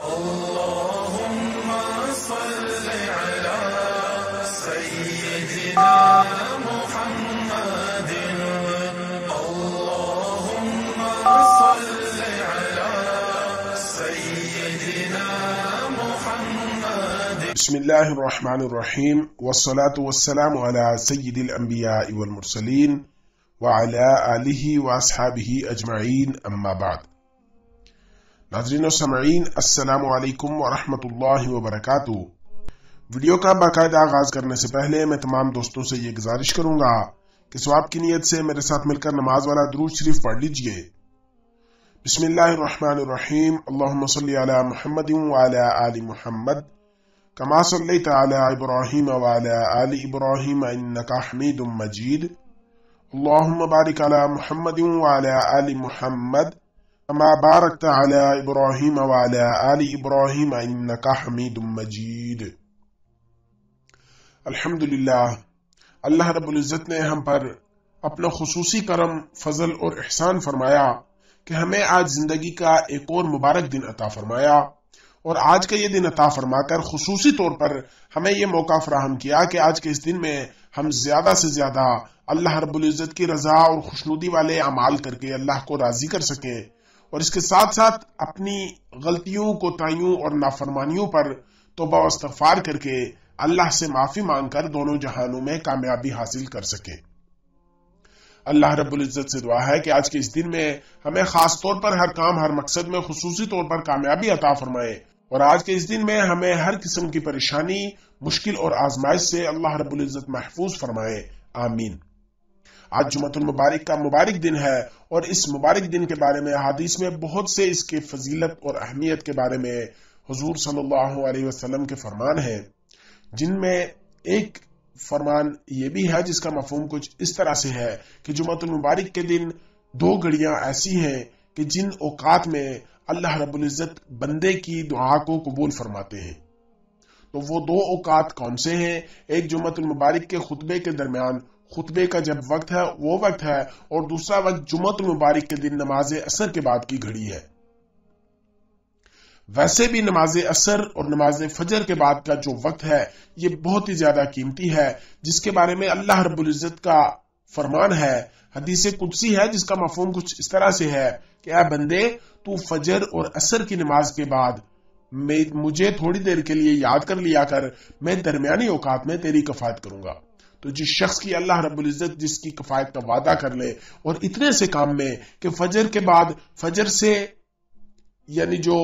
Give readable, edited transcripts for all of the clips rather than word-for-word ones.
اللهم صل على سيدنا محمد اللهم صل على سيدنا محمد بسم الله الرحمن الرحيم والصلاة والسلام على سيد الأنبياء والمرسلين وعلى آله وأصحابه أجمعين أما بعد ناظرین و سامعین السلام علیکم ورحمۃ اللہ وبرکاتہ۔ ویڈیو کا باقاعدہ آغاز کرنے سے پہلے میں تمام دوستوں سے یہ گزارش کروں گا کہ ثواب کی نیت سے میرے ساتھ مل کر نماز والا درود شریف پڑھ لیجئے۔ بسم اللہ الرحمن الرحیم، اللہم صلی علی محمد وعلی آل محمد کما صلیت علی ابراہیم وعلی آل ابراہیم انکا حمید مجید، اللہم بارک علی محمد وعلی آل محمد کما بارکت علی ابراہیم وعلی آل ابراہیم انکا حمید مجید۔ الحمدللہ، اللہ رب العزت نے ہم پر اپنا خصوصی کرم، فضل اور احسان فرمایا کہ ہمیں آج زندگی کا ایک اور مبارک دن عطا فرمایا، اور آج کا یہ دن عطا فرما کر خصوصی طور پر ہمیں یہ موقع فراہم کیا کہ آج کے اس دن میں ہم زیادہ سے زیادہ اللہ رب العزت کی رضا اور خوشنودی والے اعمال کر کے اللہ کو راضی کر سکیں، اور اس کے ساتھ ساتھ اپنی غلطیوں، کوتاہیوں اور نافرمانیوں پر توبہ و استغفار کر کے اللہ سے معافی مانگ کر دونوں جہانوں میں کامیابی حاصل کر سکیں۔ اللہ رب العزت سے دعا ہے کہ آج کے اس دن میں ہمیں خاص طور پر ہر کام، ہر مقصد میں خصوصی طور پر کامیابی عطا فرمائے، اور آج کے اس دن میں ہمیں ہر قسم کی پریشانی، مشکل اور آزمائش سے اللہ رب العزت محفوظ فرمائے، آمین۔ آج جمعہ المبارک کا مبارک دن ہے، اور اس مبارک دن کے بارے میں حدیث میں بہت سے اس کے فضیلت اور اہمیت کے بارے میں حضور صلی اللہ علیہ وسلم کے فرمان ہیں، جن میں ایک فرمان یہ بھی ہے جس کا مفہوم کچھ اس طرح سے ہے کہ جمعہ المبارک کے دن دو گھڑیاں ایسی ہیں کہ جن اوقات میں اللہ رب العزت بندے کی دعا کو قبول فرماتے ہیں۔ تو وہ دو اوقات کون سے ہیں؟ ایک جمعہ المبارک کے خطبے کے درمیان خطبے کا جب وقت ہے وہ وقت ہے، اور دوسرا وقت جمعہ المبارک کے دن نماز عصر کے بعد کی گھڑی ہے۔ ویسے بھی نماز عصر اور نماز فجر کے بعد کا جو وقت ہے یہ بہت ہی زیادہ قیمتی ہے، جس کے بارے میں اللہ رب العزت کا فرمان ہے، حدیث قدسی ہے جس کا مفہوم کچھ اس طرح سے ہے کہ اے بندے، تو فجر اور عصر کی نماز کے بعد مجھے تھوڑی دیر کے لیے یاد کر لیا کر، میں درمیانی اوقات میں تیری کفایت کروں گا۔ تو جس شخص کی اللہ رب العزت جس کی کفایت کا وعدہ کر لے، اور اتنے سے کام میں کہ فجر کے بعد، فجر سے یعنی جو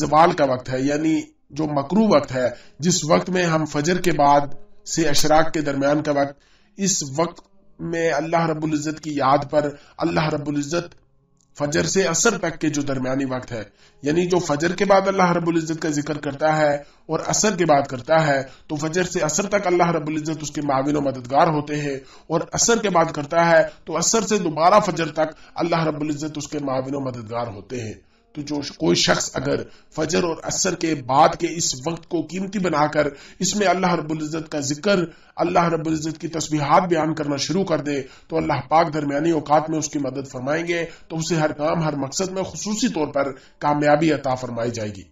زوال کا وقت ہے، یعنی جو مکروہ وقت ہے، جس وقت میں ہم فجر کے بعد سے اشراق کے درمیان کا وقت، اس وقت میں اللہ رب العزت کی یاد پر اللہ رب العزت فجر سے عصر تک کے جو درمیانی وقت ہے، یعنی جو فجر کے بعد اللہ رب العزت کا ذکر کرتا ہے اور عصر کے بعد کرتا ہے، تو فجر سے عصر تک اللہ رب العزت اس کے معاون و مددگار ہوتے ہیں، اور عصر کے بعد کرتا ہے تو عصر سے دوبارہ فجر تک اللہ رب العزت اس کے معاون و مددگار ہوتے ہیں۔ تو جو کوئی شخص اگر فجر اور عصر کے بعد کے اس وقت کو قیمتی بنا کر اس میں اللہ رب العزت کا ذکر، اللہ رب العزت کی تسبیحات بیان کرنا شروع کر دے، تو اللہ پاک درمیانی اوقات میں اس کی مدد فرمائیں گے، تو اسے ہر کام، ہر مقصد میں خصوصی طور پر کامیابی عطا فرمائی جائے گی۔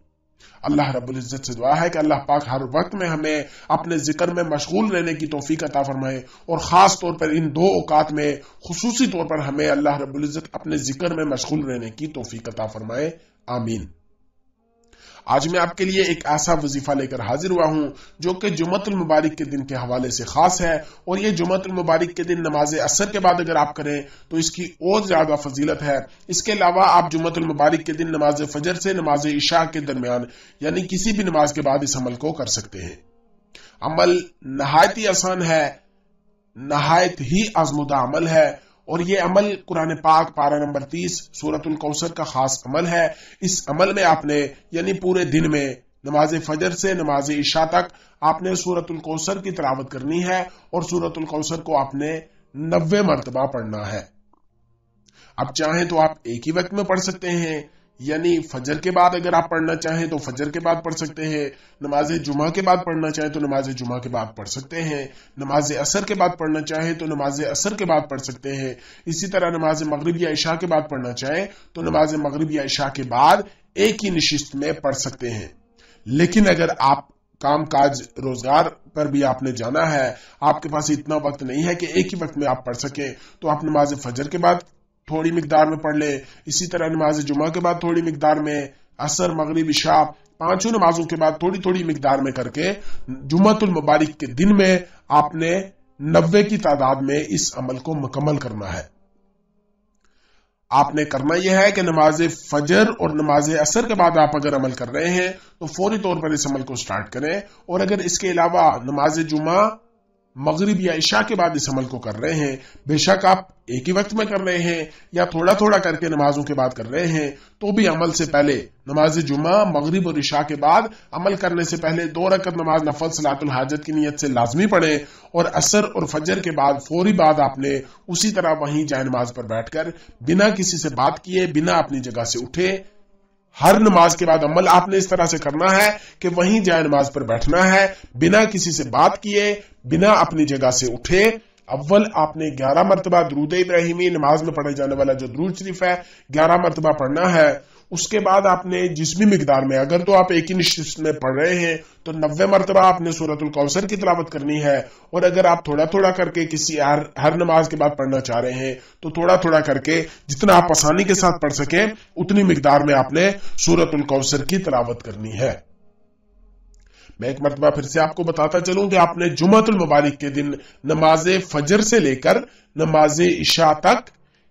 اللہ رب العزت سے دعا ہے کہ اللہ پاک ہر وقت میں ہمیں اپنے ذکر میں مشغول رہنے کی توفیق عطا فرمائے، اور خاص طور پر ان دو اوقات میں خصوصی طور پر ہمیں اللہ رب العزت اپنے ذکر میں مشغول رہنے کی توفیق عطا فرمائے، آمین۔ آج میں آپ کے لیے ایک ایسا وظیفہ لے کر حاضر ہوا ہوں جو کہ جمعہ المبارک کے دن کے حوالے سے خاص ہے، اور یہ جمعہ المبارک کے دن نماز عصر کے بعد اگر آپ کریں تو اس کی اور زیادہ فضیلت ہے۔ اس کے علاوہ آپ جمعہ المبارک کے دن نماز فجر سے نماز عشاء کے درمیان، یعنی کسی بھی نماز کے بعد اس عمل کو کر سکتے ہیں۔ عمل نہایت ہی آسان ہے، نہایت ہی آزمودہ عمل ہے، اور یہ عمل قرآن پاک پارہ نمبر 30 سورۃ الکوثر کا خاص عمل ہے۔ اس عمل میں آپ نے یعنی پورے دن میں نماز فجر سے نماز عشاء تک آپ نے سورۃ الکوثر کی تلاوت کرنی ہے، اور سورۃ الکوثر کو آپ نے 90 مرتبہ پڑھنا ہے۔ اب چاہیں تو آپ ایک ہی وقت میں پڑھ سکتے ہیں، یعنی فجر کے بعد اگر آپ پڑھنا چاہیں تو فجر کے بعد پڑھ سکتے ہیں، نماز جمعہ کے بعد پڑھنا چاہیں تو نماز جمعہ کے بعد پڑھ سکتے ہیں، نماز عصر کے بعد پڑھنا چاہیں تو نماز عصر کے بعد پڑھ سکتے ہیں، اسی طرح نماز مغرب یا عشاء کے بعد پڑھنا چاہیں تو نماز مغرب یا عشاء کے بعد ایک ہی نشست میں پڑھ سکتے ہیں. لیکن اگر آپ کام کاج روزگار پر بھی آپ نے جانا ہے، آپ کے پاس اتنا وقت نہیں ہے کہ ایک ہی وقت میں آپ پڑھ سکیں، تو آپ نماز فجر کے بعد تھوڑی مقدار میں پڑھ لیں. اسی طرح نماز جمعہ کے بعد تھوڑی مقدار میں، عصر، مغرب، عشاء، پانچوں نمازوں کے بعد تھوڑی تھوڑی مقدار میں کر کے جمعۃ المبارک کے دن میں آپ نے 90 کی تعداد میں اس عمل کو مکمل کرنا ہے. آپ نے کرنا یہ ہے کہ نماز فجر اور نماز عصر کے بعد آپ اگر عمل کر رہے ہیں تو فوری طور پر اس عمل کو سٹارٹ کریں، اور اگر اس کے علاوہ نماز جمعہ، مغرب یا عشاء کے بعد اس عمل کو کر رہے ہیں، بے شک آپ ایک ہی وقت میں کر رہے ہیں یا تھوڑا تھوڑا کر کے نمازوں کے بعد کر رہے ہیں، تو بھی عمل سے پہلے نماز جمعہ، مغرب اور عشاء کے بعد عمل کرنے سے پہلے 2 رکعت نماز نفل صلاۃ الحاجت کی نیت سے لازمی پڑھیں، اور عصر اور فجر کے بعد فوری بعد آپ نے اسی طرح وہیں جائے نماز پر بیٹھ کر بنا کسی سے بات کیے، بنا اپنی جگہ سے اٹھے، ہر نماز کے بعد عمل آپ نے اس طرح سے کرنا ہے کہ وہیں جائے نماز پر بیٹھنا ہے، بنا کسی سے بات کیے، بنا اپنی جگہ سے اٹھے. اول آپ نے 11 مرتبہ درود ابراہیمی، نماز میں پڑھے جانے والا جو درود شریف ہے، 11 مرتبہ پڑھنا ہے. اس کے بعد آپ نے جس بھی مقدار میں، اگر تو آپ ایک ہی نشست میں پڑھ رہے ہیں تو 90 مرتبہ آپ نے سورۃ الکوثر کی تلاوت کرنی ہے، اور اگر آپ تھوڑا تھوڑا کر کے کسی ہر نماز کے بعد پڑھنا چاہ رہے ہیں تو تھوڑا تھوڑا کر کے جتنا آپ آسانی کے ساتھ پڑھ سکیں اتنی مقدار میں آپ نے سورۃ الکوثر کی تلاوت کرنی ہے. میں ایک مرتبہ پھر سے آپ کو بتاتا چلوں کہ آپ نے جمعۃ المبارک کے دن نماز فجر سے لے کر نماز عشاء تک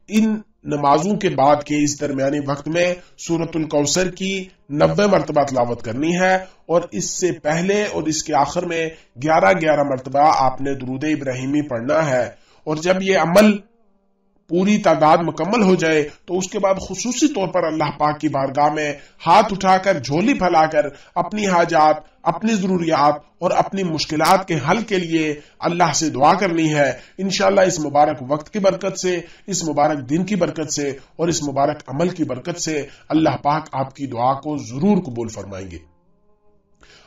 ان نمازوں کے بعد کے اس درمیانی وقت میں سورۃ الکوثر کی 90 مرتبہ تلاوت کرنی ہے، اور اس سے پہلے اور اس کے آخر میں 11 مرتبہ آپ نے درود ابراہیمی پڑھنا ہے. اور جب یہ عمل پوری تعداد مکمل ہو جائے تو اس کے بعد خصوصی طور پر اللہ پاک کی بارگاہ میں ہاتھ اٹھا کر، جھولی پھیلا کر اپنی حاجات، اپنی ضروریات اور اپنی مشکلات کے حل کے لیے اللہ سے دعا کرنی ہے. انشاءاللہ اس مبارک وقت کی برکت سے، اس مبارک دن کی برکت سے اور اس مبارک عمل کی برکت سے اللہ پاک آپ کی دعا کو ضرور قبول فرمائیں گے.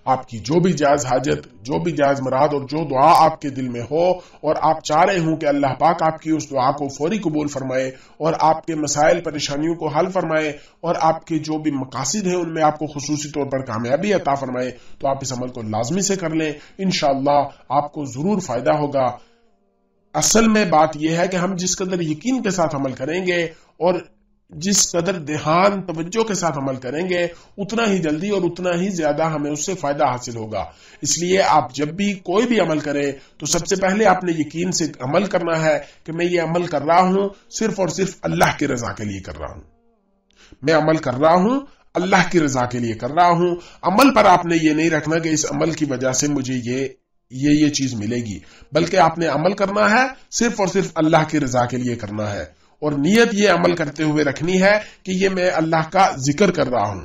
آپ کی جو بھی جائز حاجت، جو بھی جائز مراد اور جو دعا آپ کے دل میں ہو اور آپ چاہ رہے ہوں کہ اللہ پاک آپ کی اس دعا کو فوری قبول فرمائے اور آپ کے مسائل پریشانیوں کو حل فرمائے اور آپ کے جو بھی مقاصد ہیں ان میں آپ کو خصوصی طور پر کامیابی عطا فرمائے، تو آپ اس عمل کو لازمی سے کر لیں. انشاءاللہ آپ کو ضرور فائدہ ہوگا. اصل میں بات یہ ہے کہ ہم جس قدر یقین کے ساتھ عمل کریں گے اور جس قدر دھیان، توجہ کے ساتھ عمل کریں گے، اتنا ہی جلدی اور اتنا ہی زیادہ ہمیں اس سے فائدہ حاصل ہوگا. اس لیے آپ جب بھی کوئی بھی عمل کریں تو سب سے پہلے آپ نے یقین سے عمل کرنا ہے کہ میں یہ عمل کر رہا ہوں صرف اور صرف اللہ کی رضا کے لیے کر رہا ہوں. میں عمل کر رہا ہوں اللہ کی رضا کے لیے کر رہا ہوں. عمل پر آپ نے یہ نہیں رکھنا کہ اس عمل کی وجہ سے مجھے یہ چیز ملے گی، بلکہ آپ نے عمل کرنا ہے صرف اور صرف اللہ کی رضا کے لیے کرنا ہے. اور نیت یہ عمل کرتے ہوئے رکھنی ہے کہ یہ میں اللہ کا ذکر کر رہا ہوں.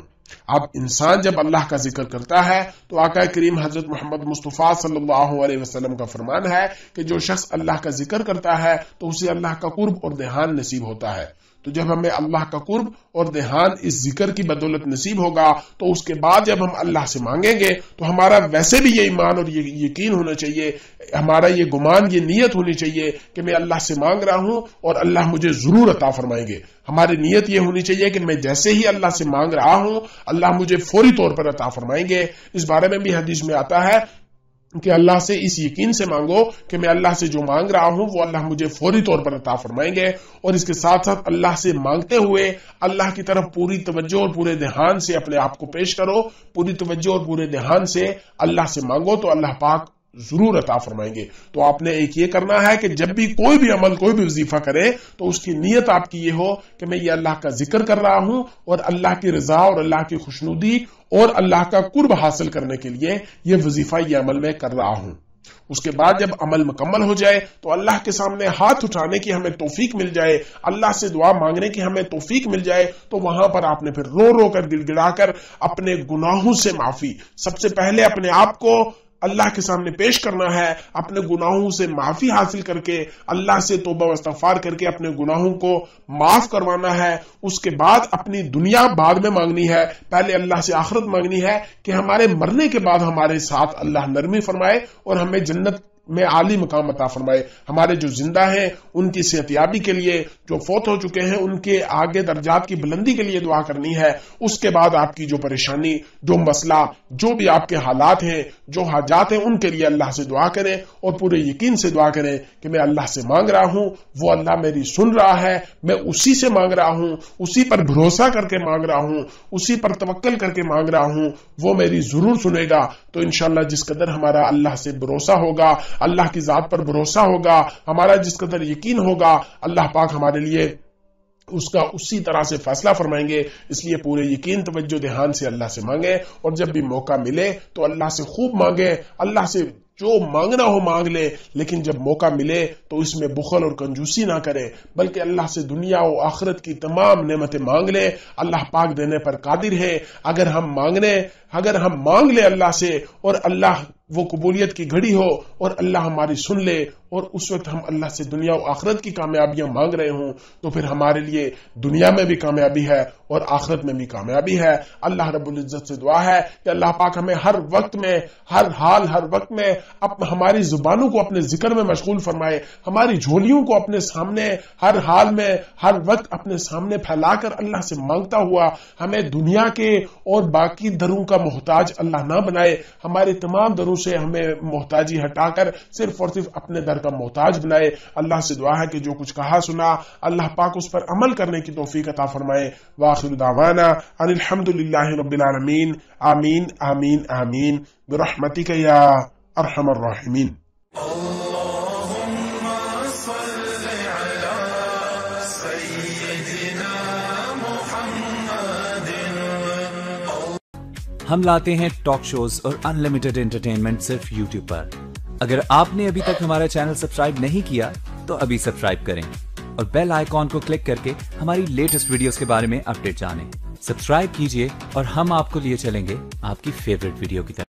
اب انسان جب اللہ کا ذکر کرتا ہے تو آقا کریم حضرت محمد مصطفیٰ صلی اللہ علیہ وسلم کا فرمان ہے کہ جو شخص اللہ کا ذکر کرتا ہے تو اسے اللہ کا قرب اور دھیان نصیب ہوتا ہے. تو جب ہمیں اللہ کا قرب اور دھیان اس ذکر کی بدولت نصیب ہوگا تو اس کے بعد جب ہم اللہ سے مانگیں گے تو ہمارا ویسے بھی یہ ایمان اور یہ یقین ہونا چاہیے، ہمارا یہ گمان، یہ نیت ہونی چاہیے کہ میں اللہ سے مانگ رہا ہوں اور اللہ مجھے ضرور عطا فرمائیں گے. ہماری نیت یہ ہونی چاہیے کہ میں جیسے ہی اللہ سے مانگ رہا ہوں اللہ مجھے فوری طور پر عطا فرمائیں گے. اس بارے میں بھی حدیث میں آتا ہے کہ اللہ سے اس یقین سے مانگو کہ میں اللہ سے جو مانگ رہا ہوں وہ اللہ مجھے فوری طور پر عطا فرمائیں گے. اور اس کے ساتھ ساتھ اللہ سے مانگتے ہوئے اللہ کی طرف پوری توجہ اور پورے دھیان سے اپنے آپ کو پیش کرو، پوری توجہ اور پورے دھیان سے اللہ سے مانگو تو اللہ پاک ضرور عطا فرمائیں گے. تو آپ نے ایک یہ کرنا ہے کہ جب بھی کوئی بھی عمل، کوئی بھی وظیفہ کرے تو اس کی نیت آپ کی یہ ہو کہ میں یہ اللہ کا ذکر کر رہا ہوں اور اللہ کی رضا اور اللہ کی خوشنودی اور اللہ کا قرب حاصل کرنے کے لیے یہ وظیفہ، یہ عمل میں کر رہا ہوں. اس کے بعد جب عمل مکمل ہو جائے تو اللہ کے سامنے ہاتھ اٹھانے کی ہمیں توفیق مل جائے، اللہ سے دعا مانگنے کی ہمیں توفیق مل جائے، تو وہاں پر آپ نے پھر رو رو کر گڑ گڑا کر اپنے گناہوں سے معافی، سب سے پہلے اپنے آپ کو اللہ کے سامنے پیش کرنا ہے، اپنے گناہوں سے معافی حاصل کر کے اللہ سے توبہ و استغفار کر کے اپنے گناہوں کو معاف کروانا ہے. اس کے بعد اپنی دنیا بعد میں مانگنی ہے، پہلے اللہ سے آخرت مانگنی ہے کہ ہمارے مرنے کے بعد ہمارے ساتھ اللہ نرمی فرمائے اور ہمیں جنت میں عالی مقام عطا فرمائے. ہمارے جو زندہ ہیں ان کی صحت یابی کے لیے، جو فوت ہو چکے ہیں ان کے آگے درجات کی بلندی کے لیے دعا کرنی ہے. اس کے بعد آپ کی جو پریشانی، جو مسئلہ، جو بھی آپ کے حالات ہیں، جو حاجات ہیں، ان کے لیے اللہ سے دعا کریں اور پورے یقین سے دعا کریں کہ میں اللہ سے مانگ رہا ہوں، وہ اللہ میری سن رہا ہے، میں اسی سے مانگ رہا ہوں، اسی پر بھروسہ کر کے مانگ رہا ہوں، اسی پر توکل کر کے مانگ رہا ہوں، وہ میری ضرور سنے گا. تو انشاءاللہ جس قدر ہمارا اللہ سے بھروسہ ہوگا، اللہ کی ذات پر بھروسہ ہوگا، ہمارا جس قدر یقین ہوگا، اللہ پاک ہمارے لیے اس کا اسی طرح سے فیصلہ فرمائیں گے. اس لیے پورے یقین، توجہ، دھیان سے اللہ سے مانگیں اور جب بھی موقع ملے تو اللہ سے خوب مانگیں. اللہ سے جو مانگنا ہو مانگ لے، لیکن جب موقع ملے تو اس میں بخل اور کنجوسی نہ کرے، بلکہ اللہ سے دنیا و آخرت کی تمام نعمتیں مانگ لے. اللہ پاک دینے پر قادر ہے. اگر ہم مانگ لے اللہ سے اور اللہ وہ قبولیت کی گھڑی ہو اور اللہ ہماری سن لے اور اس وقت ہم اللہ سے دنیا و آخرت کی کامیابیاں مانگ رہے ہوں، تو پھر ہمارے لیے دنیا میں بھی کامیابی ہے اور آخرت میں بھی کامیابی ہے. اللہ رب العزت سے دعا ہے کہ اللہ پاک ہمیں ہر وقت میں، ہر حال، ہر وقت میں ہماری زبانوں کو اپنے ذکر میں مشغول فرمائے، ہماری جھولیوں کو اپنے سامنے ہر حال میں، ہر وقت اپنے سامنے پھیلا کر اللہ سے مانگتا ہوا ہمیں دنیا کے اور باقی دروں کا محتاج اللہ نہ بنائے. ہمارے تمام دروں سے ہمیں محتاجی ہٹا کر صرف اور صرف اپنے در کا محتاج بنائے. اللہ سے دعا ہے کہ جو کچھ کہا سنا اللہ پاک اس پر عمل کرنے کی توفیق عطا فرمائے. وآخر دعوانا ان الحمدللہ رب العالمین. آمین آمین آمین برحمتک یا ارحم الراحمین. اللهم صل على سيدنا محمد. ہم لاتے ہیں ٹاک شوز اور ان لمیٹڈ انٹرٹینمنٹ صرف یوٹیوب پر. اگر آپ نے ابھی تک ہمارا چینل سبسکرائب نہیں کیا تو ابھی سبسکرائب کریں اور بیل آئیکن کو کلک کر کے ہماری لیٹسٹ ویڈیوز کے بارے میں اپڈیٹ جانیں. سبسکرائب کیجئے اور ہم آپ کو لیے چلیں گے آپ کی فیوریٹ ویڈیو کی طرف.